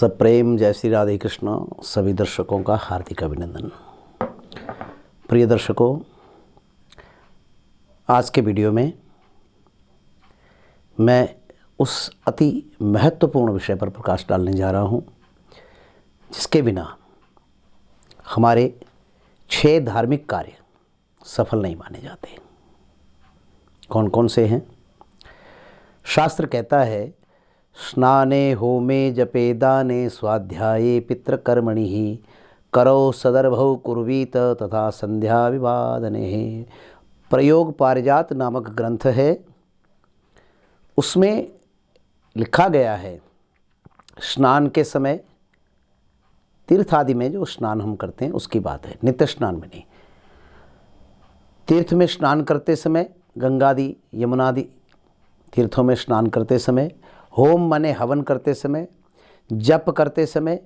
सप्रेम जय श्री राधे कृष्ण। सभी दर्शकों का हार्दिक अभिनंदन। प्रिय दर्शकों, आज के वीडियो में मैं उस अति महत्वपूर्ण विषय पर प्रकाश डालने जा रहा हूं, जिसके बिना हमारे 6 धार्मिक कार्य सफल नहीं माने जाते। कौन कौन से हैं? शास्त्र कहता है, स्नाने होमे जपे दाने स्वाध्याये पितृकर्मणि करो सदर्भौ कुर्वीत तथा संध्या विवादने। प्रयोग पारिजात नामक ग्रंथ है, उसमें लिखा गया है स्नान के समय, तीर्थ आदि में जो स्नान हम करते हैं उसकी बात है, नित्य स्नान में नहीं। तीर्थ में स्नान करते समय, गंगादि यमुनादि तीर्थों में स्नान करते समय, होम माने हवन करते समय, जप करते समय,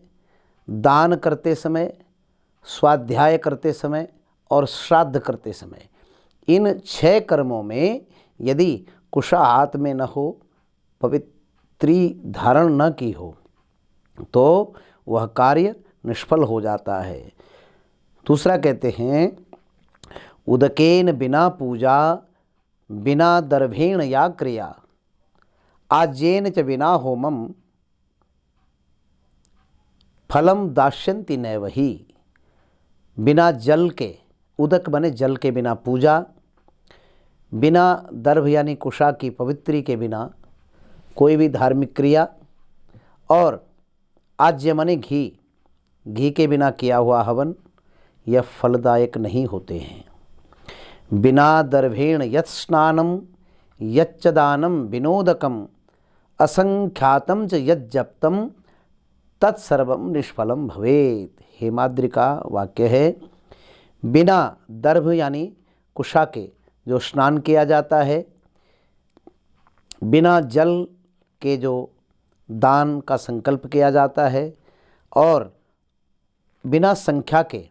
दान करते समय, स्वाध्याय करते समय और श्राद्ध करते समय, इन 6 कर्मों में यदि कुशा हाथ में न हो, पवित्री धारण न की हो, तो वह कार्य निष्फल हो जाता है। दूसरा कहते हैं, उदकेन बिना पूजा बिना दर्भेण या क्रिया आज्येन च बिना होमम फलम दास्यन्ति नैव ही। बिना जल के, उदक बने जल के बिना पूजा, बिना दर्भ यानी कुशा की पवित्री के बिना कोई भी धार्मिक क्रिया, और आज्य माने घी, घी के बिना किया हुआ हवन यह फलदायक नहीं होते हैं। बिना दर्भेण यत् स्नानम यच्च दानम विनोदकम असंख्यातम च यज्जप्तम तत्सर्वम निष्फलम भवेत। हेमाद्रि का वाक्य है। बिना दर्भ यानी कुशा के जो स्नान किया जाता है, बिना जल के जो दान का संकल्प किया जाता है, और बिना संख्या के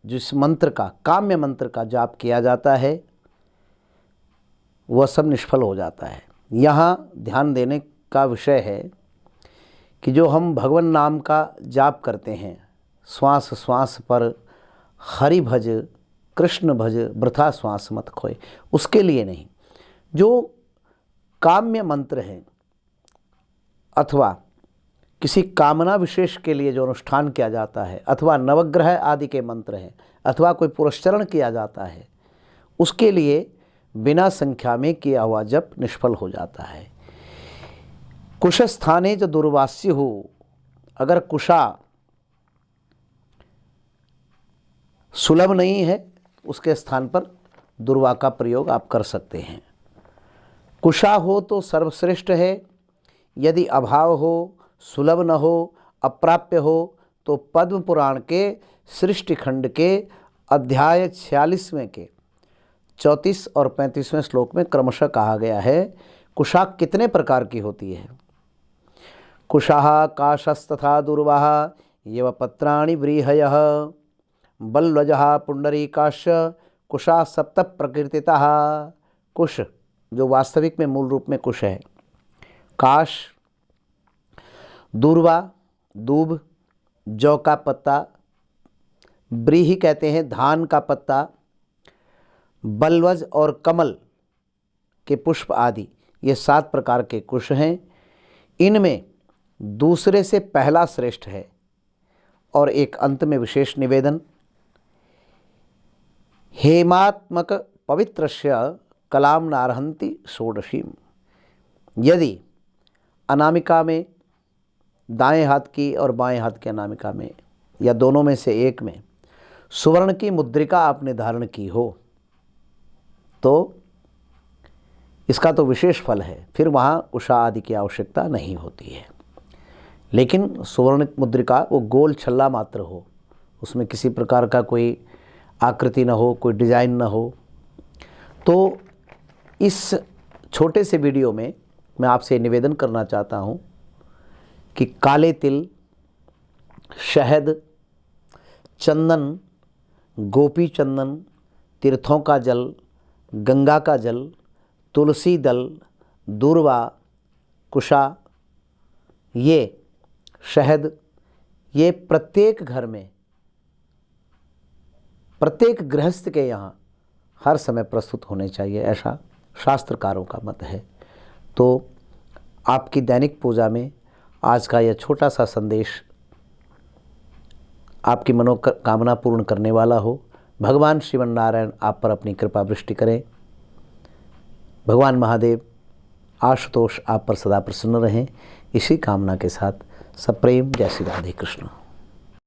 जिस मंत्र का, काम्य मंत्र का जाप किया जाता है, वह सब निष्फल हो जाता है। यहाँ ध्यान देने का विषय है कि जो हम भगवान नाम का जाप करते हैं, श्वास श्वास पर हरि भज कृष्ण भज वृथा श्वास मत खोए, उसके लिए नहीं। जो काम्य मंत्र हैं अथवा किसी कामना विशेष के लिए जो अनुष्ठान किया जाता है, अथवा नवग्रह आदि के मंत्र हैं, अथवा कोई पुरस्चरण किया जाता है, उसके लिए बिना संख्या में किया हुआ जप निष्फल हो जाता है। कुश स्थाने जो दुर्वास्य हो, अगर कुशा सुलभ नहीं है, उसके स्थान पर दुर्वा का प्रयोग आप कर सकते हैं। कुशा हो तो सर्वश्रेष्ठ है, यदि अभाव हो, सुलभ न हो, अप्राप्य हो, तो पद्म पुराण के सृष्टि खंड के अध्याय 46वें के 34 और 35वें श्लोक में क्रमशः कहा गया है कुशा कितने प्रकार की होती है। कुशः काशस्तथा दुर्वाः यव पत्राणि व्रीहयः बल्वजः पुंडरीकाश्च कुशा सप्त प्रकृतितः। कुश जो वास्तविक में मूल रूप में कुश है, काश, दूर्वा दूब, जौ का पत्ता, व्रीहि कहते हैं धान का पत्ता, बल्वज और कमल के पुष्प आदि, ये 7 प्रकार के कुश हैं। इनमें दूसरे से पहला श्रेष्ठ है। और एक अंत में विशेष निवेदन, हेमात्मक पवित्रस्य कलाम नारहंति षोडशीम। यदि अनामिका में, दाएं हाथ की और बाएं हाथ की अनामिका में, या दोनों में से एक में सुवर्ण की मुद्रिका आपने धारण की हो, तो इसका तो विशेष फल है, फिर वहाँ कुशा आदि की आवश्यकता नहीं होती है। लेकिन सुवर्ण मुद्रिका वो गोल छल्ला मात्र हो, उसमें किसी प्रकार का कोई आकृति न हो, कोई डिजाइन न हो। तो इस छोटे से वीडियो में मैं आपसे निवेदन करना चाहता हूँ कि काले तिल, शहद, चंदन, गोपी चंदन, तीर्थों का जल, गंगा का जल, तुलसी दल, दूर्वा, कुशा, ये शहद, ये प्रत्येक घर में, प्रत्येक गृहस्थ के यहाँ हर समय प्रस्तुत होने चाहिए, ऐसा शास्त्रकारों का मत है। तो आपकी दैनिक पूजा में आज का यह छोटा सा संदेश आपकी मनोकामना पूर्ण करने वाला हो। भगवान श्रीमन नारायण आप पर अपनी कृपा वृष्टि करें। भगवान महादेव, आशुतोष आप पर सदा प्रसन्न रहें। इसी कामना के साथ सप्रेम जय श्री राधे कृष्ण।